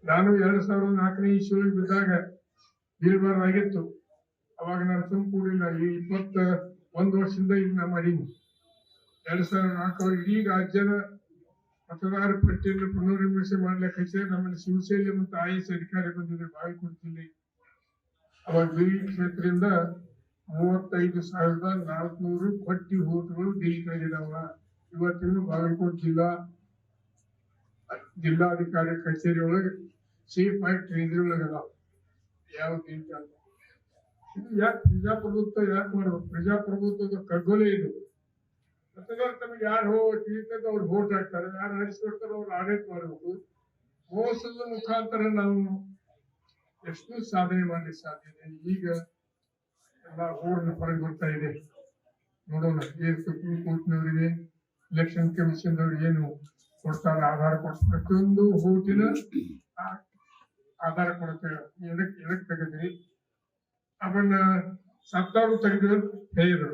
ನಾನು 2004ನೇ ಇಸ್ವಿಯಲ್ಲಿ ಬಿದ್ದಾಗ ಬೀಳ್ಬಾರ್ದಾಗಿತ್ತು. ಅವಾಗ ನಾನು ಸುಮ್ ಕೂಡಿಲ್ಲ. ಈ 21 ವರ್ಷದಿಂದ ಇದನ್ನ ಮಾಡೀನಿ. 2004 ಇಡೀ ರಾಜ್ಯದ ಮತದಾರ ಪಟ್ಟಿಯನ್ನು ಪುನರ್ವಿಮರ್ಶೆ ಮಾಡ್ಲಿಕ್ಕೆ ನಮ್ಮಲ್ಲಿ ಶಿವಸೇನೆ ಮತ್ತು IAS ಅಧಿಕಾರಿ ಬಂದಿದ್ರು ಬಾಗಲಕೋಟೆ ಜಿಲ್ಲೆ. ಅವಾಗ ಬಿಳಿ ಕ್ಷೇತ್ರದಿಂದ 35,400 ಪಟ್ಟಿ ಓಟ್ಗಳು ಡಿಲೀಟ್ ಆಗಿದಾವ. ಇವತ್ತಿನ ಬಾಗಲಕೋಟೆ ಜಿಲ್ಲಾಧಿಕಾರಿ ಕಚೇರಿ ಒಳಗೆ ಸೇಫ್ ಆಗಿ ಟ್ರೇಜರಿ ಒಳಗದ. ಯಾವ ಡಿಲೀಟ್ ಅಂತ ಯಾಕೆ ಪ್ರಜಾಪ್ರಭುತ್ವ ಯಾಕೆ ಮಾಡ್ಬೇಕು? ಪ್ರಜಾಪ್ರಭುತ್ವದ ಕಗ್ಗೊಲೆ ಇದು. ಮತದಾರ ತಮಗೆ ಯಾರು ತಿಳಿತದ ಅವ್ರು ವೋಟ್ ಹಾಕ್ತಾರೆ, ಯಾರು ಆರಿಸ್ಕೊಡ್ತಾರೋ ಅವ್ರು ಆಡಳಿತ ಮಾಡಬೇಕು. ಮೋಸದ ಮುಖಾಂತರ ನಾವು ಎಷ್ಟು ಸಾಧನೆ ಮಾಡ್ಲಿಕ್ಕೆ ಸಾಧ್ಯ ಇದೆ. ಈಗ ಎಲ್ಲ ಓರ್ನ ಹೊರಗೆ ಬರ್ತಾ ಇದೆ. ನೋಡೋಣ ಏನ್ ಸುಪ್ರೀಂ ಕೋರ್ಟ್ನವರಿಗೆ ಎಲೆಕ್ಷನ್ ಕಮಿಷನ್ ಅವ್ರಿಗೆ ಏನು ಕೊಡ್ತಾರೆ, ಆಧಾರ ಕೊಡ್ತಾರೆ. ಪ್ರತಿಯೊಂದು ಓಟಿನ ಆಧಾರ ಕೊಡ್ತೇವೆ. ಎದಕ್ ತೆಗೆದ್ರಿ, ಅವನ್ನ ಸತ್ತಾರು ತೆಗೆದ್ರು ಹೇಳಿದ್ರು.